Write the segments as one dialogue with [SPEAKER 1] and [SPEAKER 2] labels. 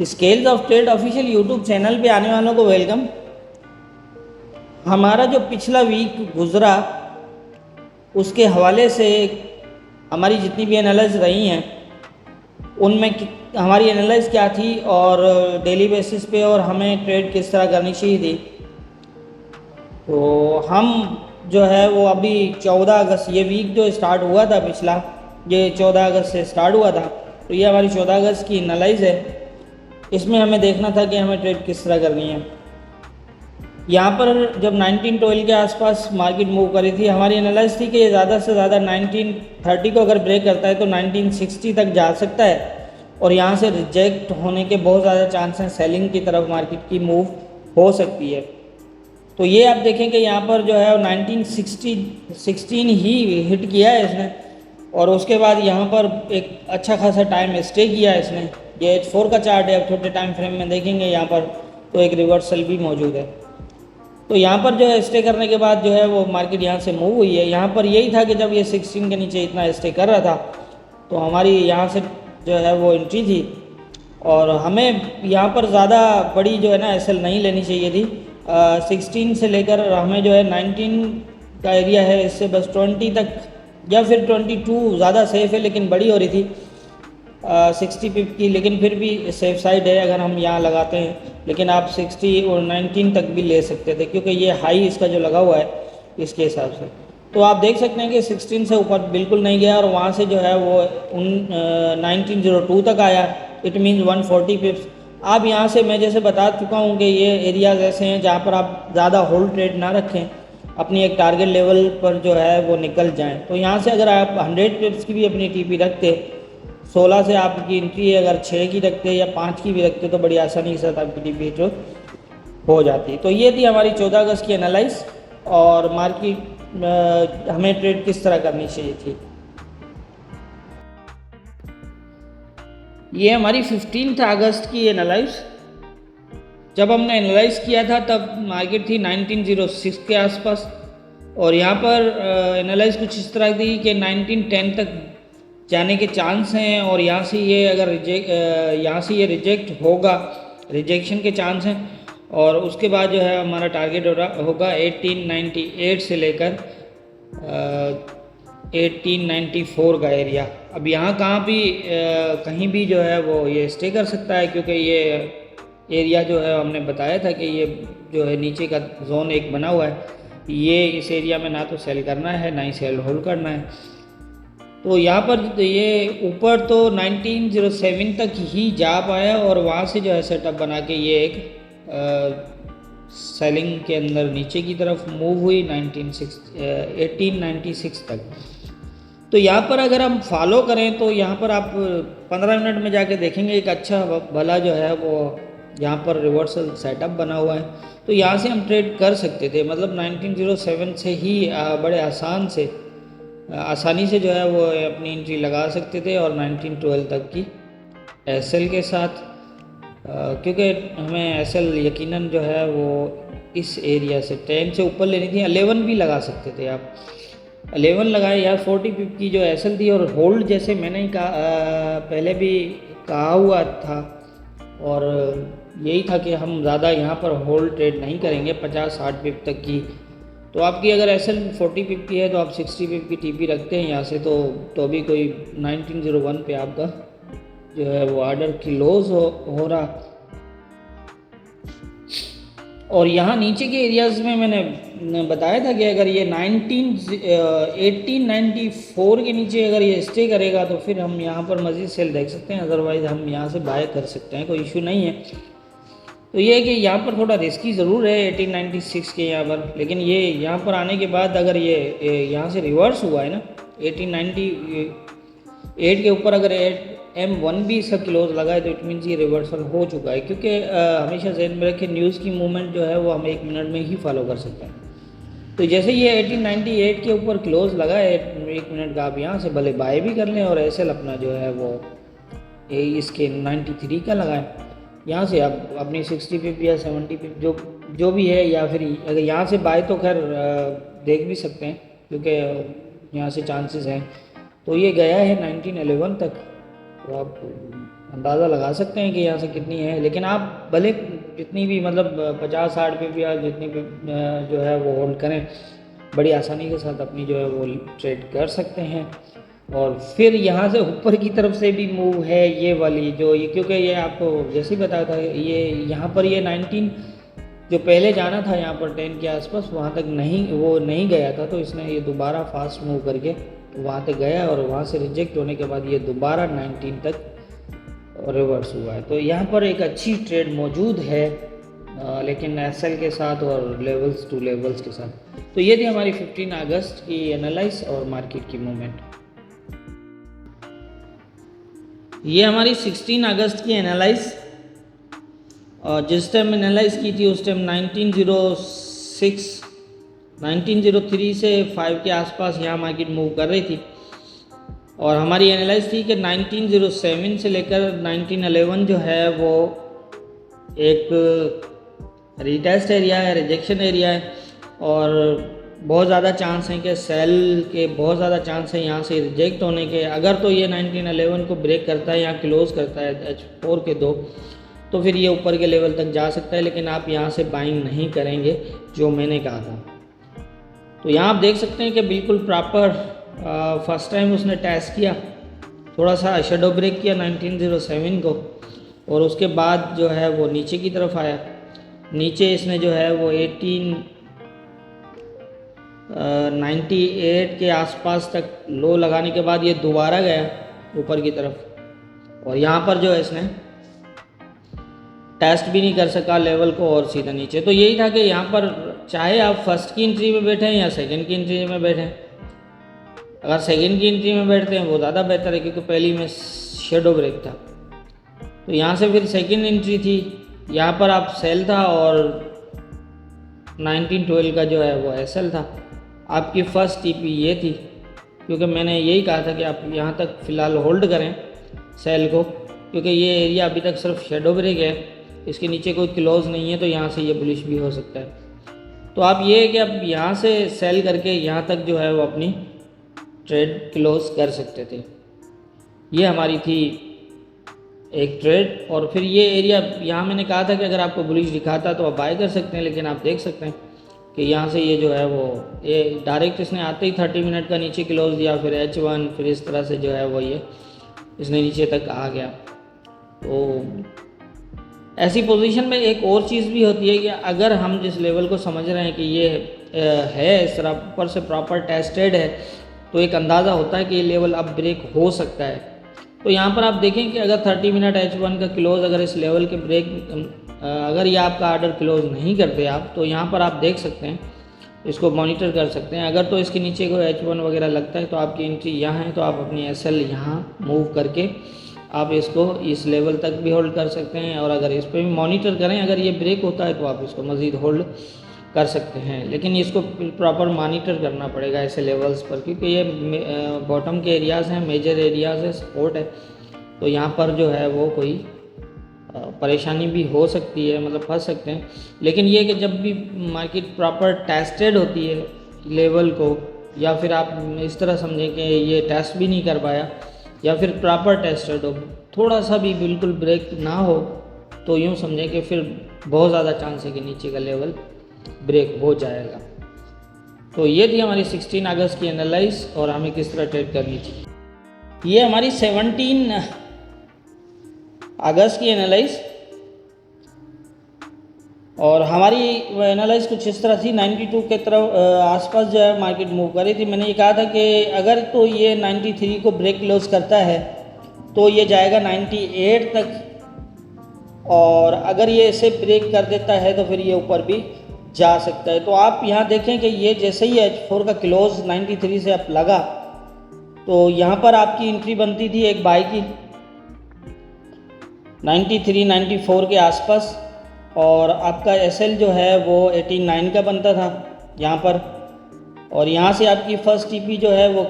[SPEAKER 1] Scales of trade official YouTube channel पे आने वालों को वेलकम। हमारा जो पिछला वीक गुजरा उसके हवाले से हमारी जितनी भी एनालिस रही हैं उनमें हमारी एनालिस क्या थी और डेली बेसिस पे और हमें ट्रेड किस तरह करनी चाहिए थी। तो हम जो है वो अभी 14 अगस्त, ये वीक जो स्टार्ट हुआ था पिछला, ये 14 अगस्त से स्टार्ट हुआ था, तो ये हमारी 14 अगस्त की एनालाइज है। इसमें हमें देखना था कि हमें ट्रेड किस तरह करनी है। यहाँ पर जब 1912 के आसपास मार्केट मूव करी थी, हमारी एनालाइज थी कि ये ज़्यादा से ज़्यादा 1930 को अगर ब्रेक करता है तो 1960 तक जा सकता है और यहाँ से रिजेक्ट होने के बहुत ज़्यादा चांस हैं, सेलिंग की तरफ मार्केट की मूव हो सकती है। तो ये आप देखें कि यहाँ पर जो है 1916 ही हिट किया है इसने और उसके बाद यहाँ पर एक अच्छा खासा टाइम स्टे किया है इसने। ये H4 का चार्ट है, अब छोटे टाइम फ्रेम में देखेंगे यहाँ पर तो एक रिवर्सल भी मौजूद है। तो यहाँ पर जो है स्टे करने के बाद जो है वो मार्केट यहाँ से मूव हुई है। यहाँ पर यही था कि जब ये 16 के नीचे इतना स्टे कर रहा था तो हमारी यहाँ से जो है वो एंट्री थी और हमें यहाँ पर ज़्यादा बड़ी जो है ना एसएल नहीं लेनी चाहिए थी। 16 से लेकर हमें जो है 19 का एरिया है, इससे बस 20 तक या फिर 22 ज़्यादा सेफ है, लेकिन बड़ी हो रही थी 60 पिप की, लेकिन फिर भी सेफ साइड है अगर हम यहाँ लगाते हैं। लेकिन आप 60 और 19 तक भी ले सकते थे क्योंकि ये हाई इसका जो लगा हुआ है इसके हिसाब से। तो आप देख सकते हैं कि 16 से ऊपर बिल्कुल नहीं गया और वहाँ से जो है वो 1902 तक आया, इट मीन्स 140 पिप्स। आप यहाँ से मैं जैसे बता चुका हूँ कि ये एरियाज़ ऐसे हैं जहाँ पर आप ज़्यादा होल्ड ट्रेड ना रखें, अपनी एक टारगेट लेवल पर जो है वो निकल जाएं। तो यहाँ से अगर आप 100 पिप्स की भी अपनी टीपी रखते, 16 से आपकी एंट्री है, अगर 6 की रखते या 5 की भी रखते तो बड़ी आसानी के साथ आपकी टीपी जो हो जाती। तो ये थी हमारी 14 अगस्त की एनालाइज और मार्केट हमें ट्रेड किस तरह करनी चाहिए थी। ये हमारी 15 अगस्त की एनालाइज। जब हमने एनालाइज किया था तब मार्केट थी 1906 के आसपास और यहाँ पर एनालाइज कुछ इस तरह थी कि 1910 तक जाने के चांस हैं और यहाँ से ये अगर यहाँ से ये रिजेक्ट होगा, रिजेक्शन के चांस हैं और उसके बाद जो है हमारा टारगेट होगा 1898 से लेकर 1894 का एरिया। अब यहाँ कहाँ भी कहीं भी जो है वो ये स्टे कर सकता है क्योंकि ये एरिया जो है हमने बताया था कि ये जो है नीचे का जोन एक बना हुआ है, ये इस एरिया में ना तो सेल करना है ना ही सेल होल्ड करना है। तो यहाँ पर ये ऊपर तो 1907 तक ही जा पाया और वहाँ से जो है सेटअप बना के ये एक सेलिंग के अंदर नीचे की तरफ मूव हुई 1896 तक। तो यहाँ पर अगर हम फॉलो करें तो यहाँ पर आप 15 मिनट में जाके देखेंगे एक अच्छा भला जो है वो यहाँ पर रिवर्सल सेटअप बना हुआ है। तो यहाँ से हम ट्रेड कर सकते थे, मतलब 1907 से ही बड़े आसानी से जो है वो अपनी एंट्री लगा सकते थे और 1912 तक की एसएल के साथ, क्योंकि हमें एसएल यकीनन जो है वो इस एरिया से 10 से ऊपर लेनी थी। 11 भी लगा सकते थे आप, 11 लगाए यार। 40 पिप की जो एसएल थी और होल्ड जैसे मैंने ही कहा पहले भी कहा हुआ था और यही था कि हम ज़्यादा यहाँ पर होल्ड ट्रेड नहीं करेंगे 50-60 पिप तक की। तो आपकी अगर एसएल 40 पिप की है तो आप 60 पिप की टीपी रखते हैं यहाँ से तो अभी कोई 1901 पे आपका जो है वो ऑर्डर क्लोज हो रहा। और यहाँ नीचे के एरियाज़ में मैंने बताया था कि अगर ये 1894 के नीचे अगर ये स्टे करेगा तो फिर हम यहाँ पर मज़ीद सेल देख सकते हैं, अदरवाइज़ हम यहाँ से बाय कर सकते हैं, कोई इशू नहीं है। तो ये है कि यहाँ पर थोड़ा रिस्की ज़रूर है 1896 के यहाँ पर, लेकिन ये यहाँ पर आने के बाद अगर ये यहाँ से रिवर्स हुआ है ना 1898 के ऊपर, अगर M1 भी इसका क्लोज लगा है तो इट मीन्स ये रिवर्सल हो चुका है। क्योंकि हमेशा जहन में रखें न्यूज़ की मूवमेंट जो है वो हम 1 मिनट में ही फॉलो कर सकते हैं। तो जैसे ये 1898 के ऊपर क्लोज लगा है 1 मिनट का, आप यहाँ से भले बाय भी कर लें और एसएल अपना जो है वो इसके 93 का लगाएं। यहाँ से आप अपनी 60 पिप या 70 पिप जो भी है, या फिर अगर यहाँ से बाय तो खैर देख भी सकते हैं क्योंकि यहाँ से चांसेस हैं। तो ये गया है 1911 तक, तो आप अंदाज़ा लगा सकते हैं कि यहाँ से कितनी है, लेकिन आप भले जितनी भी मतलब 50-60 पे भी या जितनी भी जो है वो होल्ड करें, बड़ी आसानी के साथ अपनी जो है वो ट्रेड कर सकते हैं। और फिर यहाँ से ऊपर की तरफ से भी मूव है ये वाली जो ये, क्योंकि ये आपको जैसे ही बताया था ये यहाँ पर ये 19 जो पहले जाना था यहाँ पर 10 के आसपास वहाँ तक नहीं गया था, तो इसने ये दोबारा फास्ट मूव करके वहाँ तक गया और वहाँ से रिजेक्ट होने के बाद ये दोबारा 19 तक रिवर्स हुआ है। तो यहाँ पर एक अच्छी ट्रेड मौजूद है, लेकिन एसएल के साथ और लेवल्स टू लेवल्स के साथ। तो ये थी हमारी 15 अगस्त की एनालाइज और मार्केट की मूवमेंट। ये हमारी 16 अगस्त की एनालाइज, और जिस टाइम एनालाइज की थी उस टाइम 1903 से 5 के आसपास यहाँ मार्केट मूव कर रही थी, और हमारी एनालाइज थी कि 1907 से लेकर 1911 जो है वो एक रीटेस्ट एरिया है, रिजेक्शन एरिया है, और बहुत ज़्यादा चांस हैं कि सेल के बहुत ज़्यादा चांस हैं यहाँ से रिजेक्ट होने के। अगर तो ये 1911 को ब्रेक करता है या क्लोज करता है H4 के 2, तो फिर ये ऊपर के लेवल तक जा सकता है, लेकिन आप यहाँ से बाइंग नहीं करेंगे जो मैंने कहा था। तो यहाँ आप देख सकते हैं कि बिल्कुल प्रॉपर फर्स्ट टाइम उसने टेस्ट किया, थोड़ा सा शेडो ब्रेक किया 1907 को, और उसके बाद जो है वो नीचे की तरफ आया। नीचे इसने जो है वो 1898 के आसपास तक लो लगाने के बाद ये दोबारा गया ऊपर की तरफ, और यहाँ पर जो है इसने टेस्ट भी नहीं कर सका लेवल को और सीधा नीचे। तो यही था कि यहाँ पर चाहे आप फर्स्ट की एंट्री में बैठें या सेकंड की एंट्री में बैठें, अगर सेकंड की एंट्री में बैठते हैं वो ज़्यादा बेहतर है, क्योंकि पहली में शेडो ब्रेक था। तो यहाँ से फिर सेकंड एंट्री थी, यहाँ पर आप सेल था, और 1912 का जो है वो एसएल था। आपकी फर्स्ट टीपी ये थी, क्योंकि मैंने यही कहा था कि आप यहाँ तक फ़िलहाल होल्ड करें सेल को, क्योंकि ये एरिया अभी तक सिर्फ शेडो ब्रेक है, इसके नीचे कोई क्लोज नहीं है, तो यहाँ से ये बुलिश भी हो सकता है। तो आप ये है कि आप यहाँ से सेल करके यहाँ तक जो है वो अपनी ट्रेड क्लोज कर सकते थे। ये हमारी थी एक ट्रेड, और फिर ये एरिया यहाँ मैंने कहा था कि अगर आपको बुलिश दिखाता तो आप बाय कर सकते हैं, लेकिन आप देख सकते हैं कि यहाँ से ये जो है वो ये डायरेक्ट इसने आते ही 30 मिनट का नीचे क्लोज दिया, फिर H1, फिर इस तरह से जो है वो ये इसने नीचे तक आ गया। तो ऐसी पोजीशन में एक और चीज़ भी होती है कि अगर हम जिस लेवल को समझ रहे हैं कि ये है इस तरह ऊपर से प्रॉपर टेस्टेड है, तो एक अंदाज़ा होता है कि ये लेवल अब ब्रेक हो सकता है। तो यहाँ पर आप देखें कि अगर 30 मिनट H1 का क्लोज, अगर इस लेवल के ब्रेक अगर ये आपका ऑर्डर क्लोज नहीं करते आप, तो यहाँ पर आप देख सकते हैं, इसको मॉनिटर कर सकते हैं। अगर तो इसके नीचे कोई H1 वगैरह लगता है तो आपकी एंट्री यहाँ है, तो आप अपनी SL यहाँ मूव करके आप इसको इस लेवल तक भी होल्ड कर सकते हैं, और अगर इस पर भी मॉनिटर करें, अगर ये ब्रेक होता है तो आप इसको मज़ीद होल्ड कर सकते हैं, लेकिन इसको प्रॉपर मॉनिटर करना पड़ेगा ऐसे लेवल्स पर, क्योंकि ये बॉटम के एरियाज़ हैं, मेजर एरियाज़ है, सपोर्ट है। तो यहाँ पर जो है वो कोई परेशानी भी हो सकती है, मतलब फंस सकते हैं। लेकिन ये कि जब भी मार्केट प्रॉपर टेस्टेड होती है लेवल को, या फिर आप इस तरह समझें कि ये टेस्ट भी नहीं कर पाया, या फिर प्रॉपर टेस्टेड हो, थोड़ा सा भी बिल्कुल ब्रेक ना हो, तो यूँ समझें कि फिर बहुत ज़्यादा चांस है कि नीचे का लेवल ब्रेक हो जाएगा। तो ये थी हमारी 16 अगस्त की एनालाइज, और हमें किस तरह ट्रेड करनी थी। ये हमारी 17 अगस्त की एनालाइज, और हमारी एनालाइज कुछ इस तरह थी। 92 के तरफ आसपास जो है मार्केट मूव कर रही थी। मैंने ये कहा था कि अगर तो ये 93 को ब्रेक क्लोज करता है तो ये जाएगा 98 तक, और अगर ये इसे ब्रेक कर देता है तो फिर ये ऊपर भी जा सकता है। तो आप यहाँ देखें कि ये जैसे ही H4 का क्लोज 93 से आप लगा, तो यहाँ पर आपकी एंट्री बनती थी एक बाई की 93-94 के आसपास, और आपका SL जो है वो 89 का बनता था यहाँ पर, और यहाँ से आपकी फर्स्ट TP जो है वो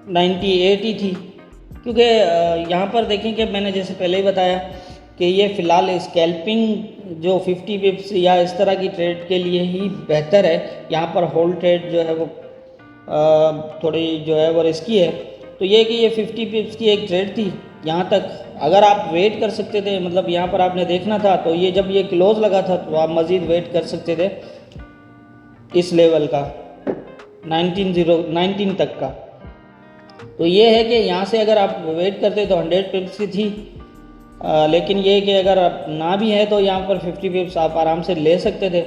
[SPEAKER 1] 98 ही थी। क्योंकि यहाँ पर देखें कि मैंने जैसे पहले ही बताया कि ये फ़िलहाल स्कैल्पिंग जो 50 पिप्स या इस तरह की ट्रेड के लिए ही बेहतर है। यहाँ पर होल्ड ट्रेड जो है वो थोड़ी जो है वो रिस्की है। तो ये कि ये 50 पिप्स की एक ट्रेड थी, यहाँ तक अगर आप वेट कर सकते थे, मतलब यहाँ पर आपने देखना था, तो ये जब ये क्लोज लगा था तो आप मज़ीद वेट कर सकते थे इस लेवल का 19 तक का। तो ये है कि यहाँ से अगर आप वेट करते तो 100 पिप्स की थी, लेकिन ये कि अगर आप ना भी है तो यहाँ पर 50 पिप्स आप आराम से ले सकते थे।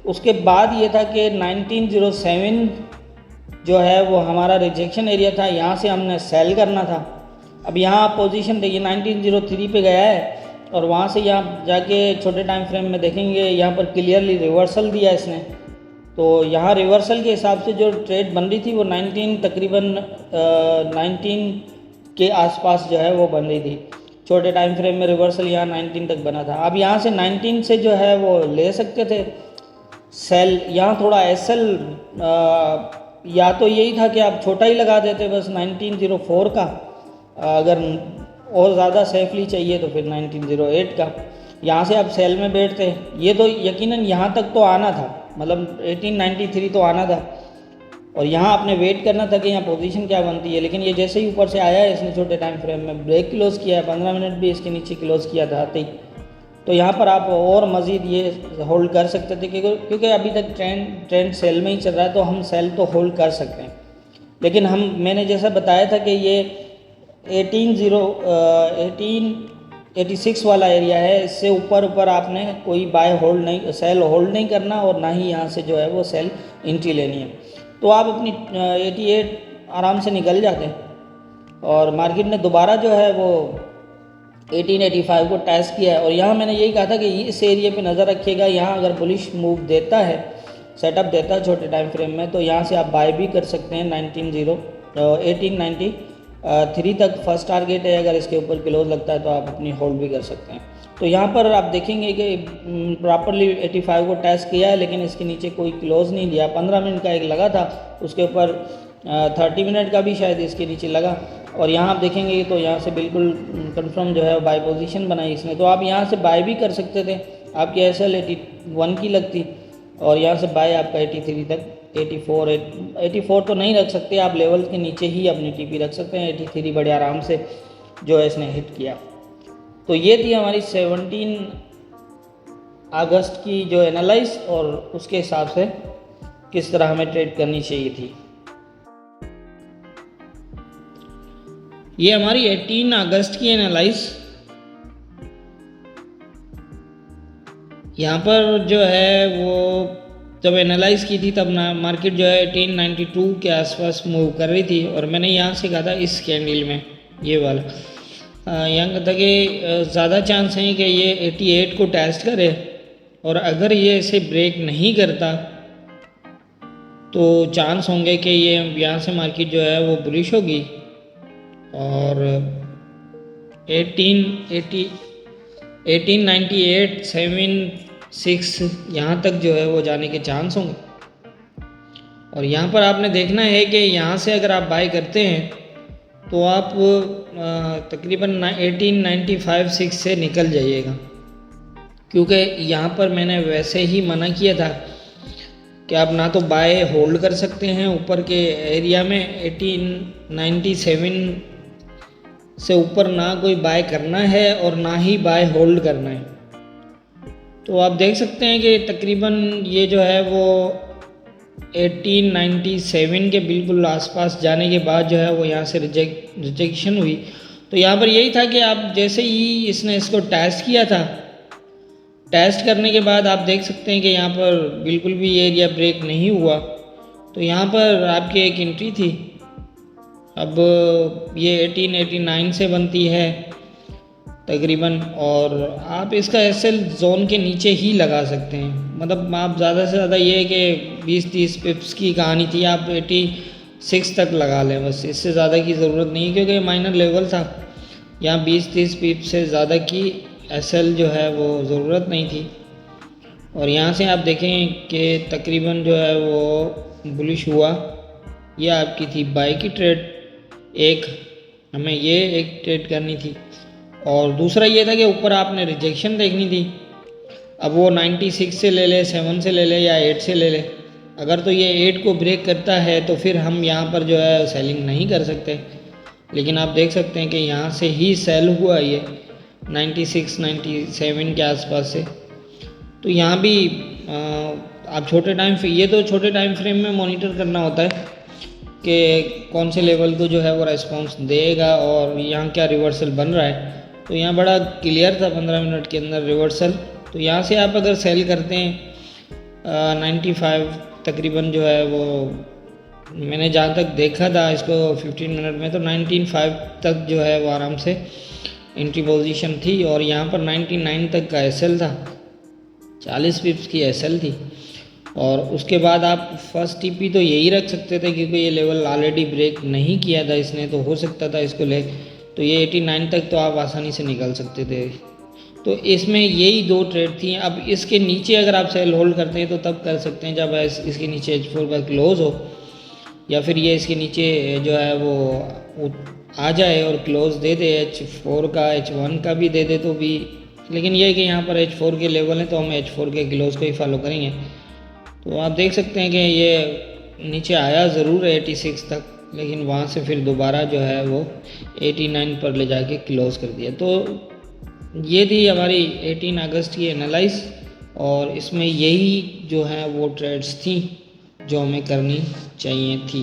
[SPEAKER 1] उसके बाद ये था कि 1907 जो है वो हमारा रिजेक्शन एरिया था, यहाँ से हमने सेल करना था। अब यहाँ आप पोजीशन देखिए 1903 पे गया है, और वहाँ से यहाँ जाके छोटे टाइम फ्रेम में देखेंगे यहाँ पर क्लियरली रिवर्सल दिया इसने। तो यहाँ रिवर्सल के हिसाब से जो ट्रेड बन रही थी वो 19 के आसपास जो है वो बन रही थी। छोटे टाइम फ्रेम में रिवर्सल यहाँ 19 तक बना था। अब यहाँ से 19 से जो है वो ले सकते थे सेल। यहाँ थोड़ा एसएल या तो यही था कि आप छोटा ही लगा देते बस 1904 का, अगर और ज़्यादा सेफली चाहिए तो फिर 1908 का। यहाँ से आप सेल में बैठते, ये तो यकीनन यहाँ तक तो आना था, मतलब 1893 तो आना था, और यहाँ आपने वेट करना था कि यहाँ पोजीशन क्या बनती है। लेकिन ये जैसे ही ऊपर से आया है इसने छोटे टाइम फ्रेम में ब्रेक क्लोज किया है, 15 मिनट भी इसके नीचे क्लोज किया था आते ही। तो यहाँ पर आप और मज़ीद ये होल्ड कर सकते थे, क्योंकि अभी तक ट्रेंड सेल में ही चल रहा है, तो हम सेल तो होल्ड कर सकते हैं। लेकिन मैंने जैसा बताया था कि ये 1886 वाला एरिया है, इससे ऊपर आपने कोई बाय होल्ड नहीं, सेल होल्ड नहीं करना, और ना ही यहाँ से जो है वो सेल एंट्री लेनी है। तो आप अपनी 88 आराम से निकल जाते हैं, और मार्केट ने दोबारा जो है वो 1885 को टेस्ट किया है। और यहाँ मैंने यही कहा था कि इस एरिया पे नज़र रखिएगा, यहाँ अगर बुलिश मूव देता है, सेटअप देता है छोटे टाइम फ्रेम में, तो यहाँ से आप बाय भी कर सकते हैं। 1893 तक फर्स्ट टारगेट है, अगर इसके ऊपर क्लोज लगता है तो आप अपनी होल्ड भी कर सकते हैं। तो यहाँ पर आप देखेंगे कि प्रॉपरली 85 को टेस्ट किया है, लेकिन इसके नीचे कोई क्लोज नहीं दिया। 15 मिनट का एक लगा था, उसके ऊपर 30 मिनट का भी शायद इसके नीचे लगा, और यहाँ आप देखेंगे तो यहाँ से बिल्कुल कंफर्म जो है बाय पोजीशन बनाई इसने। तो आप यहाँ से बाय भी कर सकते थे, आपकी एसएल 81 की लगती, और यहाँ से बाय आपका 83 तक 84 तो नहीं रख सकते आप, लेवल के नीचे ही अपनी टीपी रख सकते हैं। 83 बड़े आराम से जो है इसने हिट किया। तो ये थी हमारी 17 अगस्त की जो एनालाइज, और उसके हिसाब से किस तरह हमें ट्रेड करनी चाहिए थी। ये हमारी 18 अगस्त की एनालाइज। यहाँ पर जो है वो जब एनालाइज की थी तब ना मार्केट जो है 1892 के आसपास मूव कर रही थी, और मैंने यहाँ से कहा था इस कैंडल में ये वाला यहाँ कहा था कि ज़्यादा चांस हैं कि ये 88 को टेस्ट करे, और अगर ये इसे ब्रेक नहीं करता तो चांस होंगे कि ये यहाँ से मार्केट जो है वो बुलिश होगी, और 1898-76 यहाँ तक जो है वो जाने के चांस होंगे। और यहाँ पर आपने देखना है कि यहाँ से अगर आप बाय करते हैं तो आप तकरीबन 1895-6 से निकल जाइएगा, क्योंकि यहाँ पर मैंने वैसे ही मना किया था कि आप ना तो बाय होल्ड कर सकते हैं ऊपर के एरिया में 1897 से ऊपर, ना कोई बाय करना है और ना ही बाय होल्ड करना है। तो आप देख सकते हैं कि तकरीबन ये जो है वो 1897 के बिल्कुल आसपास जाने के बाद जो है वो यहाँ से रिजेक्शन हुई। तो यहाँ पर यही था कि आप जैसे ही इसने इसको टेस्ट किया था, टेस्ट करने के बाद आप देख सकते हैं कि यहाँ पर बिल्कुल भी ये एरिया ब्रेक नहीं हुआ। तो यहाँ पर आपकी एक एंट्री थी, अब ये 1889 से बनती है तकरीबन, और आप इसका एसएल जोन के नीचे ही लगा सकते हैं। मतलब आप ज़्यादा से ज़्यादा ये है कि 20-30 पिप्स की कहानी थी, आप 86 तक लगा लें बस, इससे ज़्यादा की ज़रूरत नहीं, क्योंकि माइनर लेवल था। यहाँ 20-30 पिप से ज़्यादा की एसएल जो है वो ज़रूरत नहीं थी। और यहाँ से आप देखें कि तकरीबन जो है वो बुलिश हुआ। ये आपकी थी बाय की ट्रेड, एक हमें ये एक ट्रेड करनी थी, और दूसरा ये था कि ऊपर आपने रिजेक्शन देखनी थी। अब वो 96 से ले ले, 7 से ले ले या 8 से ले ले, अगर तो ये 8 को ब्रेक करता है तो फिर हम यहाँ पर जो है सेलिंग नहीं कर सकते। लेकिन आप देख सकते हैं कि यहाँ से ही सेल हुआ ये 96 97 के आसपास से। तो यहाँ भी आप ये तो छोटे टाइम फ्रेम में मॉनिटर करना होता है कि कौन से लेवल को जो है वो रेस्पॉन्स देगा और यहाँ क्या रिवर्सल बन रहा है। तो यहाँ बड़ा क्लियर था 15 मिनट के अंदर रिवर्सल। तो यहाँ से आप अगर सेल करते हैं 95 तकरीबन जो है वो, मैंने जहाँ तक देखा था इसको 15 मिनट में, तो 19.5 तक जो है वो आराम से एंट्री पोजीशन थी। और यहाँ पर 99 तक का एसएल था, 40 पिप्स की एसएल थी। और उसके बाद आप फर्स्ट टीपी तो यही रख सकते थे क्योंकि ये लेवल ऑलरेडी ब्रेक नहीं किया था इसने, तो हो सकता था इसको ले, तो ये 89 तक तो आप आसानी से निकल सकते थे। तो इसमें यही दो ट्रेड थी। अब इसके नीचे अगर आप सेल होल्ड करते हैं तो तब कर सकते हैं जब इसके नीचे H4 का क्लोज हो, या फिर ये इसके नीचे जो है वो आ जाए और क्लोज दे दे H4 का, H1 का भी दे दे तो भी। लेकिन ये है कि यहाँ पर H4 के लेवल हैं तो हम H4 के क्लोज को ही फॉलो करेंगे। तो आप देख सकते हैं कि ये नीचे आया ज़रूर है 86 तक, लेकिन वहाँ से फिर दोबारा जो है वो 89 पर ले जाके क्लोज कर दिया। तो ये थी हमारी 18 अगस्त की एनालाइज, और इसमें यही जो है वो ट्रेड्स थी जो हमें करनी चाहिए थी।